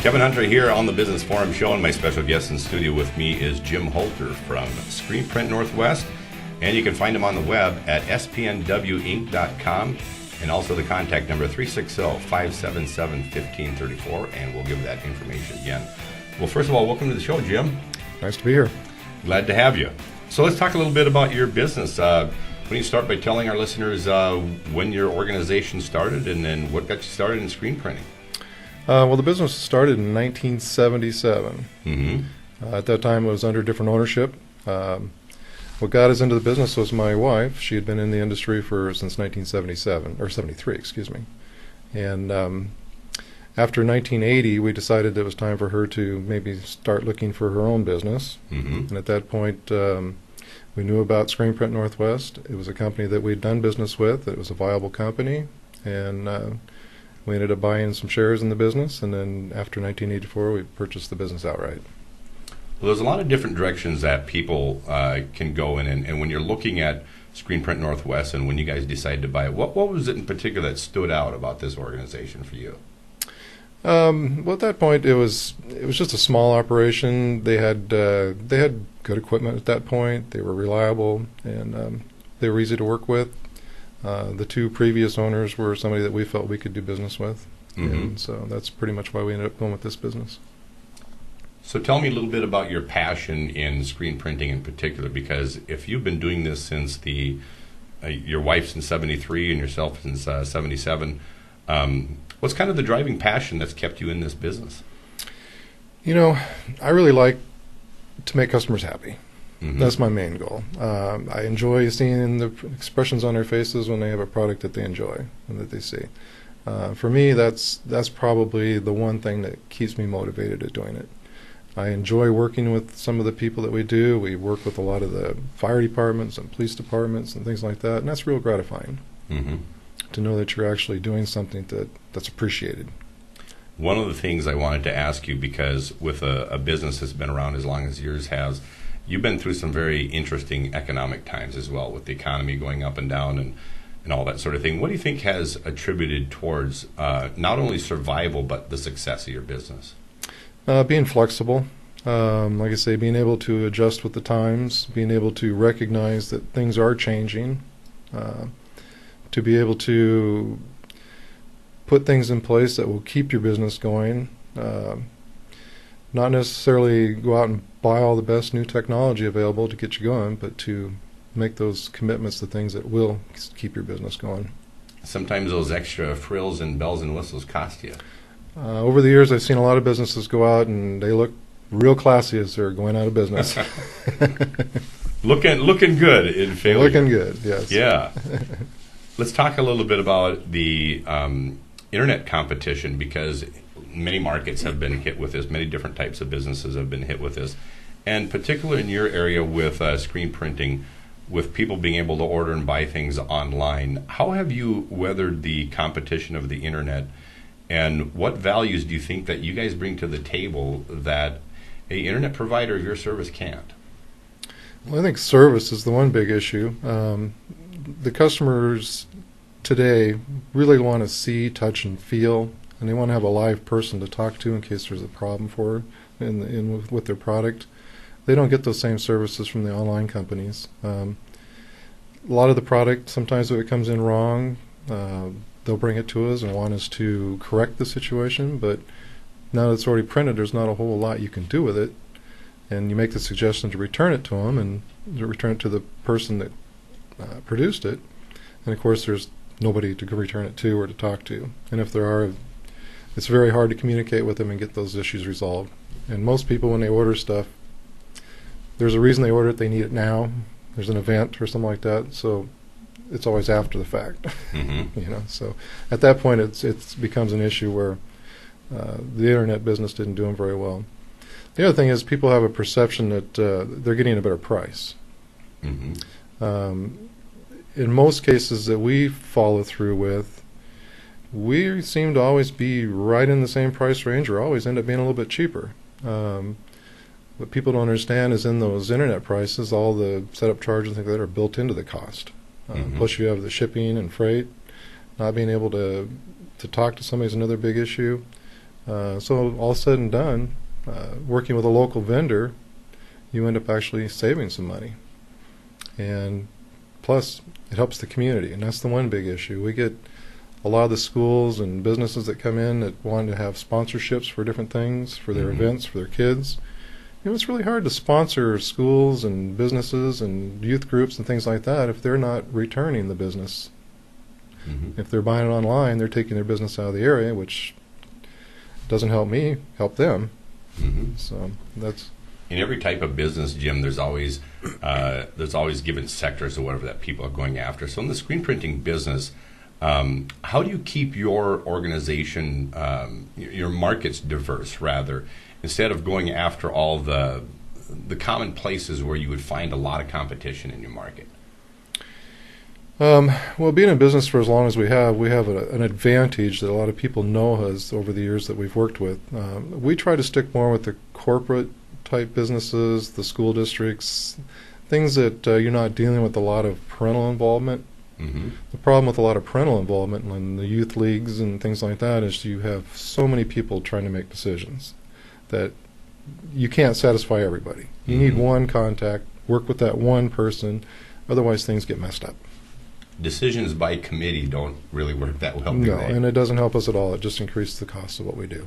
Kevin Hunter here on the Business Forum Show, and my special guest in studio with me is Jim Holter from Screen Print Northwest, and you can find him on the web at spnwinc.com, and also the contact number 360-577-1534, and we'll give that information again. Well, first of all, welcome to the show, Jim. Nice to be here. Glad to have you. So let's talk a little bit about your business. Why don't you start by telling our listeners when your organization started and then what got you started in screen printing? Well, the business started in 1977. Mm-hmm. At that time, it was under different ownership. What got us into the business was my wife. She had been in the industry since 1977, or 73, excuse me. And after 1980, we decided it was time for her to maybe start looking for her own business. Mm-hmm. And at that point, we knew about Screen Print Northwest. It was a company that we'd done business with. It was a viable company, and we ended up buying some shares in the business, and then after 1984, we purchased the business outright. Well, there's a lot of different directions that people can go in, and when you're looking at Screen Print Northwest and when you guys decided to buy it, what was it in particular that stood out about this organization for you? Well, at that point, it was just a small operation. They had good equipment at that point. They were reliable, and they were easy to work with. The two previous owners were somebody that we felt we could do business with, Mm-hmm. and so that's pretty much why we ended up going with this business. So tell me a little bit about your passion in screen printing in particular, because if you've been doing this since your wife since 73 and yourself since 77, what's kind of the driving passion that's kept you in this business? You know, I really like to make customers happy. Mm-hmm. That's my main goal. I enjoy seeing the expressions on their faces when they have a product that they enjoy and that they see. For me, that's probably the one thing that keeps me motivated at doing it. I enjoy working with some of the people that we do. We work with a lot of the fire departments and police departments and things like that, and that's real gratifying. Mm-hmm. To know that you're actually doing something that's appreciated. One of the things I wanted to ask you, because with a business that's been around as long as yours has, you've been through some very interesting economic times as well, with the economy going up and down and all that sort of thing. What do you think has attributed towards not only survival but the success of your business? Being flexible. Like I say, being able to adjust with the times, being able to recognize that things are changing, to be able to put things in place that will keep your business going. Not necessarily go out and buy all the best new technology available to get you going, but to make those commitments to things that will keep your business going. Sometimes those extra frills and bells and whistles cost you. Over the years, I've seen a lot of businesses go out and they look real classy as they're going out of business. Looking good in failure. Looking good, yes. Yeah. Let's talk a little bit about the internet competition, because many markets have been hit with this. Many different types of businesses have been hit with this. And particularly in your area with screen printing, with people being able to order and buy things online, how have you weathered the competition of the internet? And what values do you think that you guys bring to the table that an internet provider of your service can't? Well, I think service is the one big issue. The customers today really want to see, touch, and feel, and they want to have a live person to talk to in case there's a problem with their product. They don't get those same services from the online companies. A lot of the product, sometimes if it comes in wrong, they'll bring it to us and want us to correct the situation, but now that it's already printed, there's not a whole lot you can do with it. And you make the suggestion to return it to them and return it to the person that produced it. And of course, there's nobody to return it to or to talk to. And if there are, it's very hard to communicate with them and get those issues resolved. And most people, when they order stuff, there's a reason they order it. They need it now. There's an event or something like that. So it's always after the fact. Mm-hmm. So at that point, it becomes an issue where the internet business didn't do them very well. The other thing is people have a perception that they're getting a better price. Mm-hmm. In most cases that we follow through with, we seem to always be right in the same price range or always end up being a little bit cheaper. What people don't understand is in those internet prices, all the setup charges and things like that are built into the cost. Plus you have the shipping and freight. Not being able to talk to somebody is another big issue. So all said and done, working with a local vendor, you end up actually saving some money. And plus, it helps the community, and that's the one big issue. We get a lot of the schools and businesses that come in that want to have sponsorships for different things, for their events, for their kids. It's really hard to sponsor schools and businesses and youth groups and things like that if they're not returning the business. If they're buying it online, they're taking their business out of the area, which doesn't help me, help them. So that's... In every type of business, Jim, there's always given sectors or whatever that people are going after. So in the screen printing business, how do you keep your organization, your markets diverse, rather, instead of going after all the common places where you would find a lot of competition in your market? Well, being in business for as long as we have an advantage that a lot of people know us over the years that we've worked with. We try to stick more with the corporate type businesses, the school districts, things that you're not dealing with a lot of parental involvement. The problem with a lot of parental involvement in the youth leagues and things like that is you have so many people trying to make decisions that you can't satisfy everybody. You need one contact, work with that one person, otherwise things get messed up. Decisions by committee don't really work that well, do No, they? and it doesn't help us at all. It just increases the cost of what we do.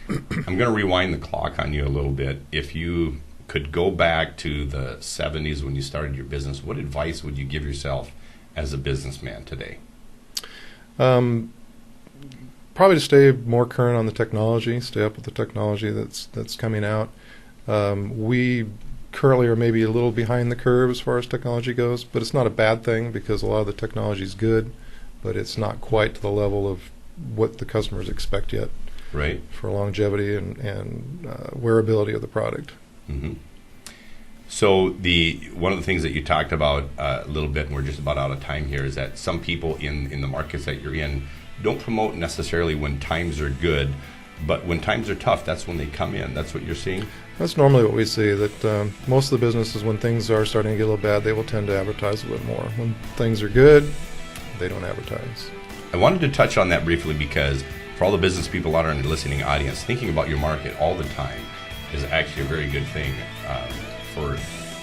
I'm going to rewind the clock on you a little bit. If you could go back to the 70s when you started your business, what advice would you give yourself as a businessman today? Probably to stay more current on the technology, stay up with the technology that's coming out. We currently are maybe a little behind the curve as far as technology goes, but it's not a bad thing because a lot of the technology is good, but it's not quite to the level of what the customers expect yet. Right. For longevity and wearability of the product. So one of the things that you talked about a little bit, and we're just about out of time here, is that some people in the markets that you're in don't promote necessarily when times are good, but when times are tough, that's when they come in. That's what you're seeing? That's normally what we see, that most of the businesses, when things are starting to get a little bad, they will tend to advertise a little more. When things are good, they don't advertise. I wanted to touch on that briefly because for all the business people out there in the listening audience, thinking about your market all the time is actually a very good thing for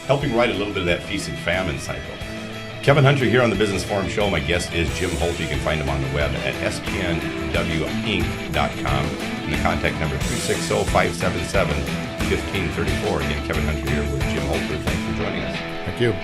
helping ride a little bit of that feast and famine cycle. Kevin Hunter here on the Business Forum Show. My guest is Jim Holter. You can find him on the web at spnwinc.com. And the contact number 360-577-1534. Again, Kevin Hunter here with Jim Holter. Thanks for joining us. Thank you.